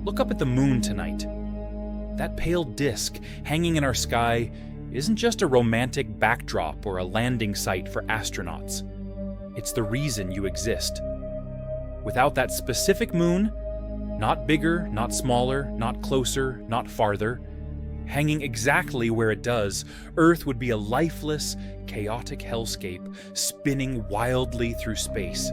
Look up at the moon tonight. That pale disk hanging in our sky isn't just a romantic backdrop or a landing site for astronauts. It's the reason you exist. Without that specific moon, not bigger, not smaller, not closer, not farther, hanging exactly where it does, Earth would be a lifeless, chaotic hellscape spinning wildly through space.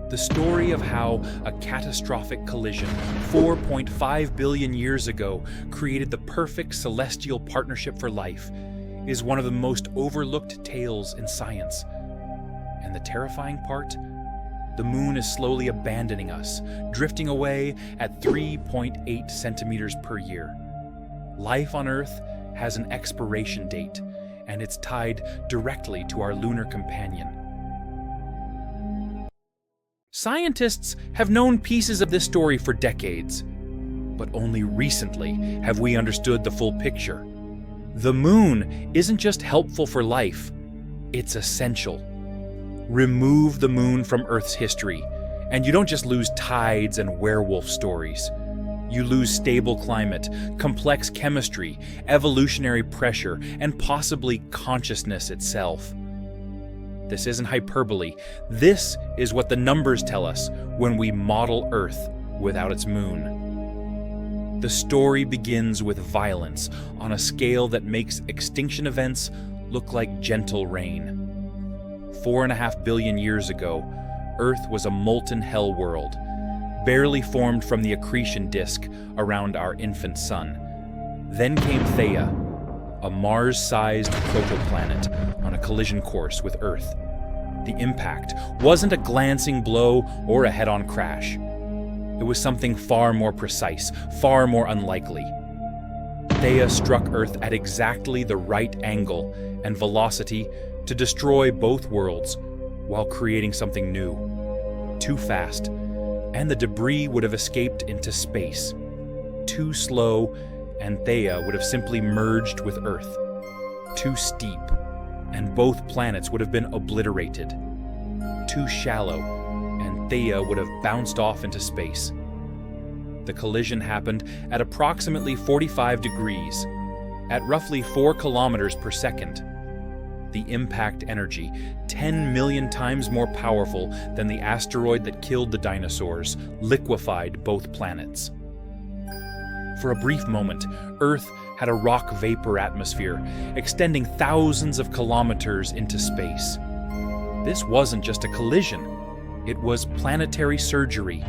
The story of how a catastrophic collision 4.5 billion years ago created the perfect celestial partnership for life is one of the most overlooked tales in science. And the terrifying part? The moon is slowly abandoning us, drifting away at 3.8 centimeters per year. Life on Earth has an expiration date, and it's tied directly to our lunar companion. Scientists have known pieces of this story for decades, but only recently have we understood the full picture. The moon isn't just helpful for life, it's essential. Remove the moon from Earth's history, and you don't just lose tides and werewolf stories. You lose stable climate, complex chemistry, evolutionary pressure, and possibly consciousness itself. This isn't hyperbole. This is what the numbers tell us when we model Earth without its moon. The story begins with violence on a scale that makes extinction events look like gentle rain. 4.5 billion years ago, Earth was a molten hell world, barely formed from the accretion disk around our infant sun. Then came Theia, a Mars-sized protoplanet on a collision course with Earth. The impact wasn't a glancing blow or a head-on crash. It was something far more precise, far more unlikely. Theia struck Earth at exactly the right angle and velocity to destroy both worlds while creating something new. Too fast, and the debris would have escaped into space. Too slow, and Theia would have simply merged with Earth. Too steep, and both planets would have been obliterated. Too shallow, and Theia would have bounced off into space. The collision happened at approximately 45 degrees, at roughly 4 kilometers per second. The impact energy, 10 million times more powerful than the asteroid that killed the dinosaurs, liquefied both planets. For a brief moment, Earth had a rock vapor atmosphere, extending thousands of kilometers into space. This wasn't just a collision, it was planetary surgery.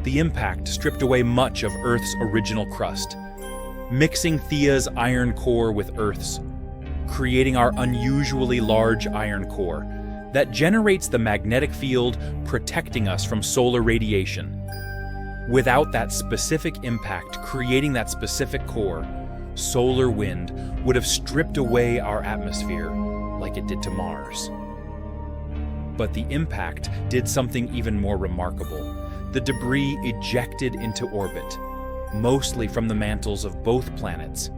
The impact stripped away much of Earth's original crust, mixing Theia's iron core with Earth's, creating our unusually large iron core that generates the magnetic field protecting us from solar radiation. Without that specific impact creating that specific core, solar wind would have stripped away our atmosphere like it did to Mars. But the impact did something even more remarkable. The debris ejected into orbit, mostly from the mantles of both planets,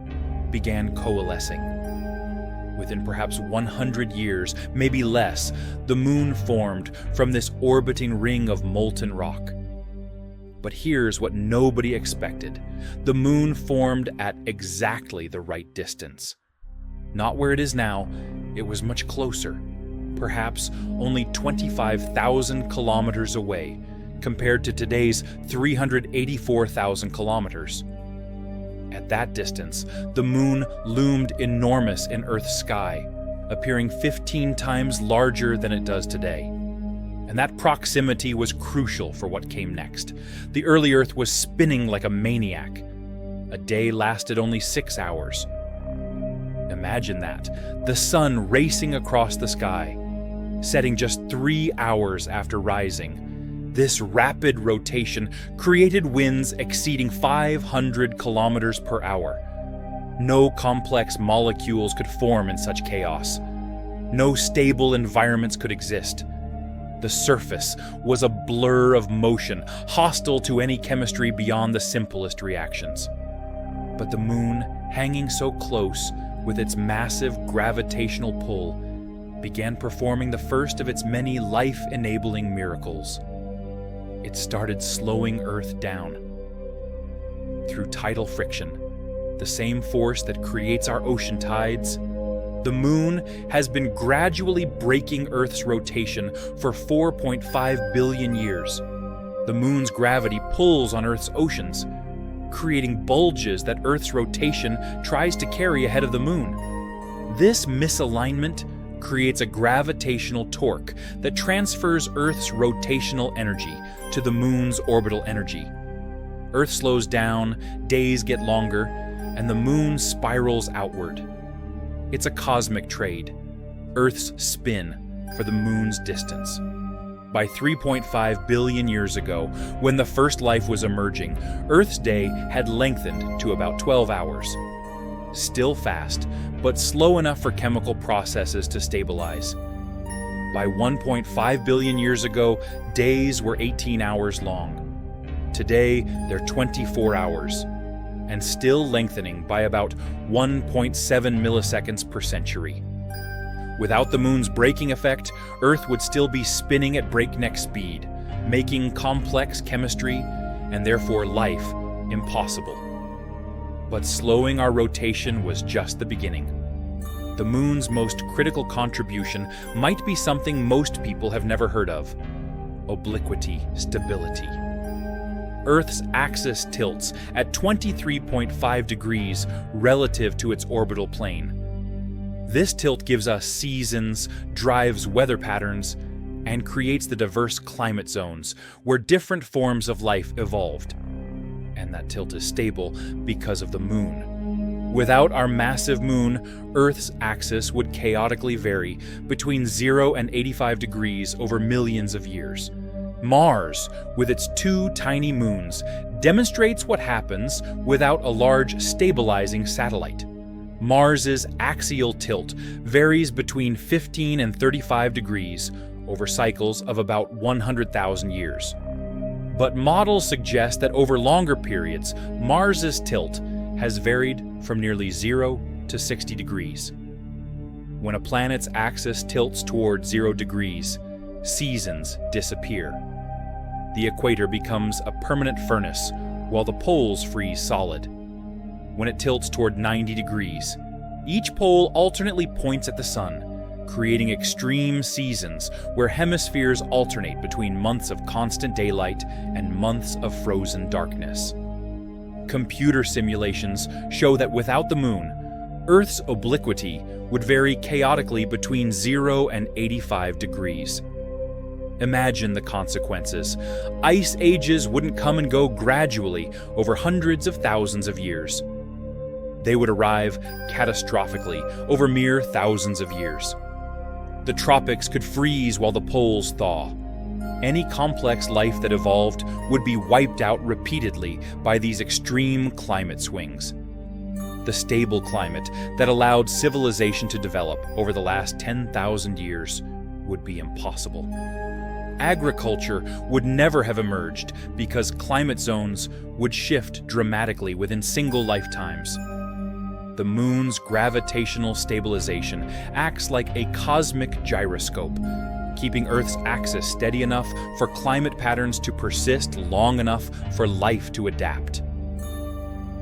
began coalescing. Within perhaps 100 years, maybe less, the moon formed from this orbiting ring of molten rock. But here's what nobody expected. The moon formed at exactly the right distance. Not where it is now, it was much closer, perhaps only 25,000 kilometers away, compared to today's 384,000 kilometers. At that distance, the moon loomed enormous in Earth's sky, appearing 15 times larger than it does today. And that proximity was crucial for what came next. The early Earth was spinning like a maniac. A day lasted only 6 hours. Imagine that, the sun racing across the sky, setting just 3 hours after rising. This rapid rotation created winds exceeding 500 kilometers per hour. No complex molecules could form in such chaos. No stable environments could exist. The surface was a blur of motion, hostile to any chemistry beyond the simplest reactions. But the moon, hanging so close with its massive gravitational pull, began performing the first of its many life-enabling miracles. It started slowing Earth down. through tidal friction, the same force that creates our ocean tides. The moon has been gradually breaking Earth's rotation for 4.5 billion years. The moon's gravity pulls on Earth's oceans, creating bulges that Earth's rotation tries to carry ahead of the moon. This misalignment creates a gravitational torque that transfers Earth's rotational energy to the moon's orbital energy. Earth slows down, days get longer, and the moon spirals outward. It's a cosmic trade, Earth's spin for the moon's distance. By 3.5 billion years ago, when the first life was emerging, Earth's day had lengthened to about 12 hours. Still fast, but slow enough for chemical processes to stabilize. By 1.5 billion years ago, days were 18 hours long. Today, they're 24 hours, and still lengthening by about 1.7 milliseconds per century. Without the moon's braking effect, Earth would still be spinning at breakneck speed, making complex chemistry and therefore life impossible. But slowing our rotation was just the beginning. The moon's most critical contribution might be something most people have never heard of: obliquity stability. Earth's axis tilts at 23.5 degrees relative to its orbital plane. This tilt gives us seasons, drives weather patterns, and creates the diverse climate zones where different forms of life evolved. And that tilt is stable because of the moon. Without our massive moon, Earth's axis would chaotically vary between 0 and 85 degrees over millions of years. Mars, with its 2 tiny moons, demonstrates what happens without a large stabilizing satellite. Mars's axial tilt varies between 15 and 35 degrees over cycles of about 100,000 years. But models suggest that over longer periods, Mars's tilt has varied from nearly 0 to 60 degrees. When a planet's axis tilts toward 0 degrees, seasons disappear. The equator becomes a permanent furnace, while the poles freeze solid. When it tilts toward 90 degrees, each pole alternately points at the sun, creating extreme seasons where hemispheres alternate between months of constant daylight and months of frozen darkness. Computer simulations show that without the moon, Earth's obliquity would vary chaotically between 0 and 85 degrees. Imagine the consequences. Ice ages wouldn't come and go gradually over hundreds of thousands of years. They would arrive catastrophically over mere thousands of years. The tropics could freeze while the poles thaw. Any complex life that evolved would be wiped out repeatedly by these extreme climate swings. The stable climate that allowed civilization to develop over the last 10,000 years would be impossible. Agriculture would never have emerged because climate zones would shift dramatically within single lifetimes. The moon's gravitational stabilization acts like a cosmic gyroscope, keeping Earth's axis steady enough for climate patterns to persist long enough for life to adapt.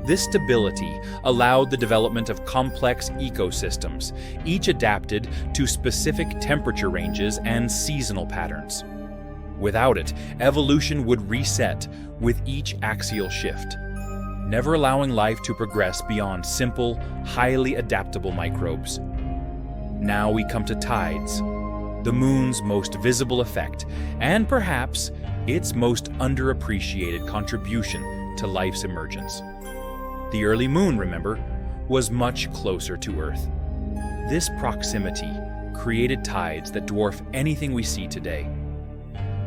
This stability allowed the development of complex ecosystems, each adapted to specific temperature ranges and seasonal patterns. Without it, evolution would reset with each axial shift, never allowing life to progress beyond simple, highly adaptable microbes. Now we come to tides, the moon's most visible effect, and perhaps its most underappreciated contribution to life's emergence. The early moon, remember, was much closer to Earth. This proximity created tides that dwarf anything we see today.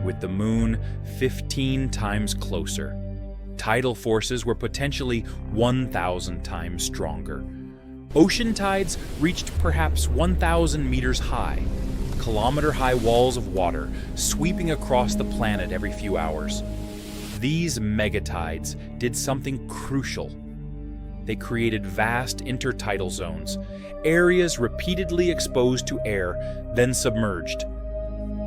With the moon 15 times closer, tidal forces were potentially 1,000 times stronger. Ocean tides reached perhaps 1,000 meters high, kilometer-high walls of water sweeping across the planet every few hours. These megatides did something crucial. They created vast intertidal zones, areas repeatedly exposed to air, then submerged.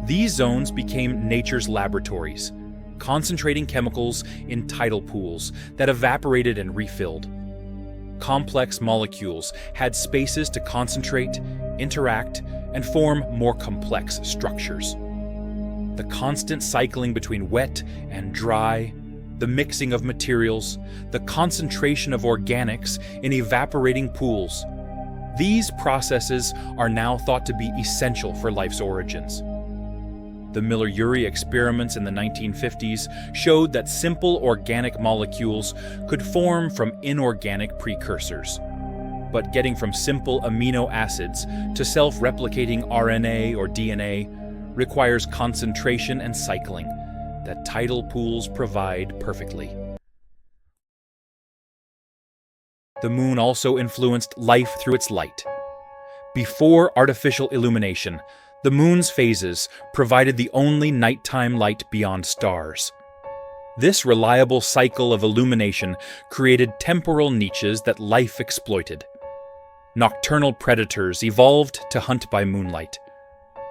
These zones became nature's laboratories, concentrating chemicals in tidal pools that evaporated and refilled. Complex molecules had spaces to concentrate, interact, and form more complex structures. The constant cycling between wet and dry, the mixing of materials, the concentration of organics in evaporating pools. These processes are now thought to be essential for life's origins. The Miller-Urey experiments in the 1950s showed that simple organic molecules could form from inorganic precursors. But getting from simple amino acids to self-replicating RNA or DNA requires concentration and cycling that tidal pools provide perfectly. The moon also influenced life through its light. Before artificial illumination, the moon's phases provided the only nighttime light beyond stars. This reliable cycle of illumination created temporal niches that life exploited. Nocturnal predators evolved to hunt by moonlight.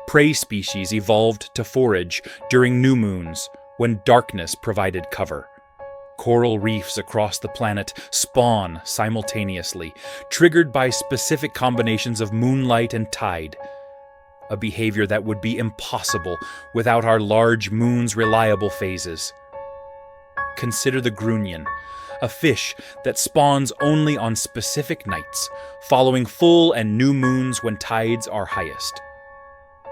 Prey species evolved to forage during new moons when darkness provided cover. Coral reefs across the planet spawn simultaneously, triggered by specific combinations of moonlight and tide, a behavior that would be impossible without our large moon's reliable phases. Consider the grunion, a fish that spawns only on specific nights, following full and new moons when tides are highest.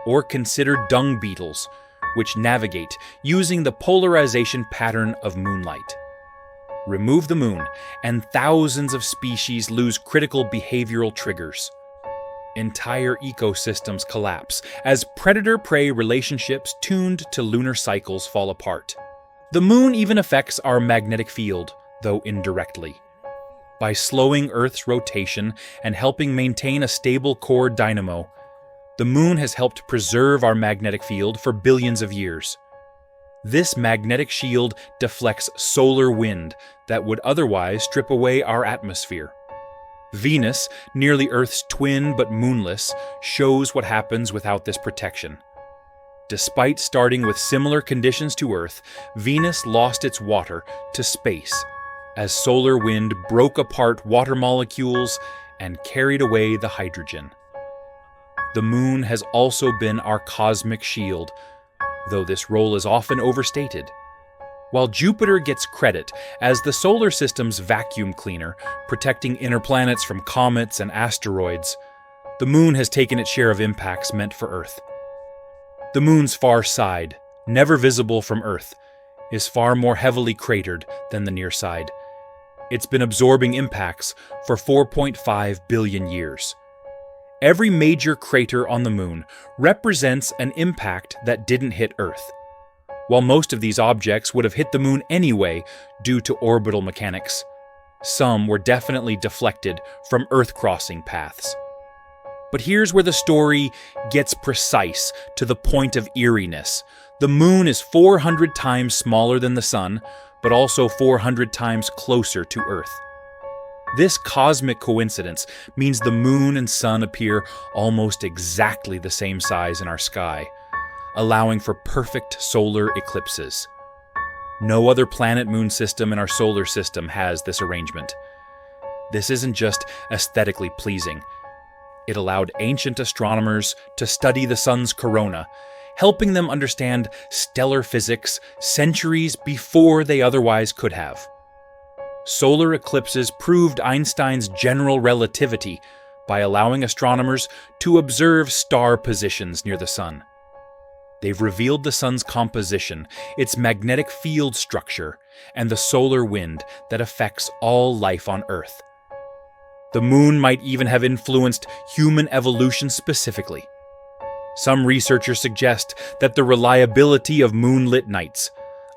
Or consider dung beetles, which navigate using the polarization pattern of moonlight. Remove the moon, and thousands of species lose critical behavioral triggers. Entire ecosystems collapse as predator-prey relationships tuned to lunar cycles fall apart. The moon even affects our magnetic field, though indirectly. By slowing Earth's rotation and helping maintain a stable core dynamo, the moon has helped preserve our magnetic field for billions of years. This magnetic shield deflects solar wind that would otherwise strip away our atmosphere. Venus, nearly Earth's twin but moonless, shows what happens without this protection. Despite starting with similar conditions to Earth, Venus lost its water to space as solar wind broke apart water molecules and carried away the hydrogen. The moon has also been our cosmic shield, though this role is often overstated. While Jupiter gets credit as the solar system's vacuum cleaner, protecting inner planets from comets and asteroids, the moon has taken its share of impacts meant for Earth. The moon's far side, never visible from Earth, is far more heavily cratered than the near side. It's been absorbing impacts for 4.5 billion years. Every major crater on the moon represents an impact that didn't hit Earth. While most of these objects would have hit the moon anyway due to orbital mechanics, some were definitely deflected from Earth-crossing paths. But here's where the story gets precise to the point of eeriness. The moon is 400 times smaller than the sun, but also 400 times closer to Earth. This cosmic coincidence means the moon and sun appear almost exactly the same size in our sky, allowing for perfect solar eclipses. No other planet-moon system in our solar system has this arrangement. This isn't just aesthetically pleasing. It allowed ancient astronomers to study the sun's corona, helping them understand stellar physics centuries before they otherwise could have. Solar eclipses proved Einstein's general relativity by allowing astronomers to observe star positions near the sun. They've revealed the sun's composition, its magnetic field structure, and the solar wind that affects all life on Earth. The moon might even have influenced human evolution specifically. Some researchers suggest that the reliability of moonlit nights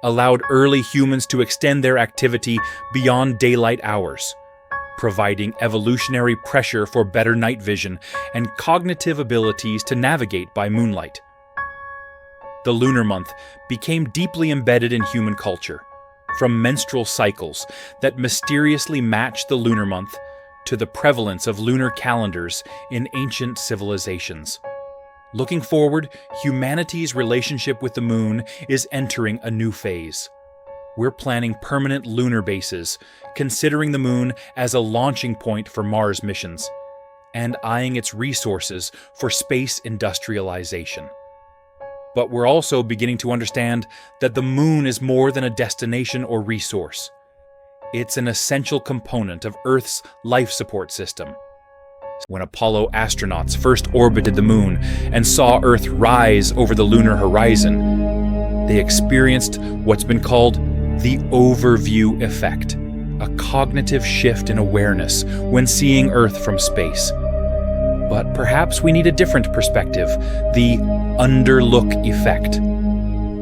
allowed early humans to extend their activity beyond daylight hours, providing evolutionary pressure for better night vision and cognitive abilities to navigate by moonlight. The lunar month became deeply embedded in human culture, from menstrual cycles that mysteriously matched the lunar month to the prevalence of lunar calendars in ancient civilizations. Looking forward, humanity's relationship with the moon is entering a new phase. We're planning permanent lunar bases, considering the moon as a launching point for Mars missions, and eyeing its resources for space industrialization. But we're also beginning to understand that the moon is more than a destination or resource. It's an essential component of Earth's life support system. When Apollo astronauts first orbited the moon and saw Earth rise over the lunar horizon, they experienced what's been called the overview effect, a cognitive shift in awareness when seeing Earth from space. But perhaps we need a different perspective, the underlook effect.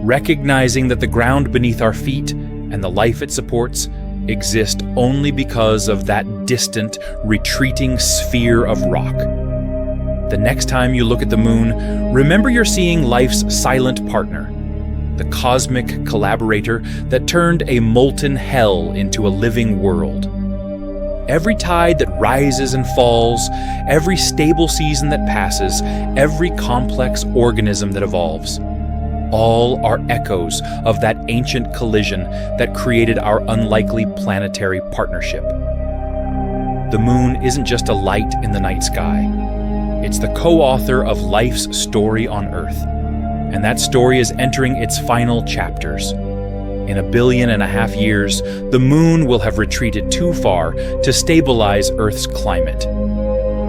Recognizing that the ground beneath our feet and the life it supports exist only because of that distant, retreating sphere of rock. The next time you look at the moon, remember you're seeing life's silent partner, the cosmic collaborator that turned a molten hell into a living world. Every tide that rises and falls, every stable season that passes, every complex organism that evolves, all are echoes of that ancient collision that created our unlikely planetary partnership. The moon isn't just a light in the night sky. It's the co-author of life's story on Earth, and that story is entering its final chapters. In 1.5 billion years, the moon will have retreated too far to stabilize Earth's climate.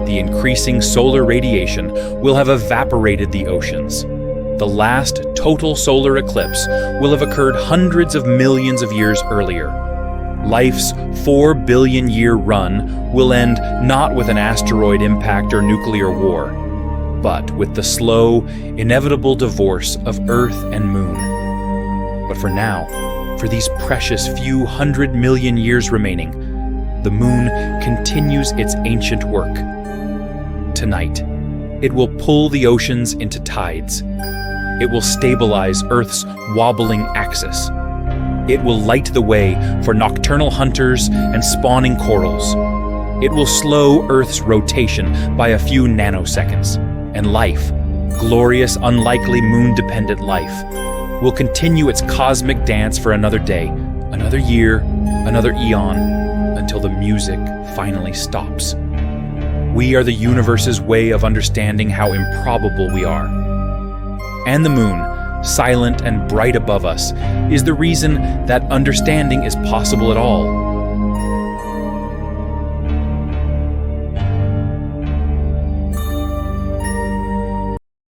The increasing solar radiation will have evaporated the oceans. The last total solar eclipse will have occurred hundreds of millions of years earlier. Life's 4 billion year run will end not with an asteroid impact or nuclear war, but with the slow, inevitable divorce of Earth and Moon. But for now, for these precious few 100 million years remaining, the moon continues its ancient work. Tonight, it will pull the oceans into tides. It will stabilize Earth's wobbling axis. It will light the way for nocturnal hunters and spawning corals. It will slow Earth's rotation by a few nanoseconds, and life, glorious, unlikely moon-dependent life, will continue its cosmic dance for another day, another year, another eon, until the music finally stops. We are the universe's way of understanding how improbable we are. And the moon, silent and bright above us, is the reason that understanding is possible at all.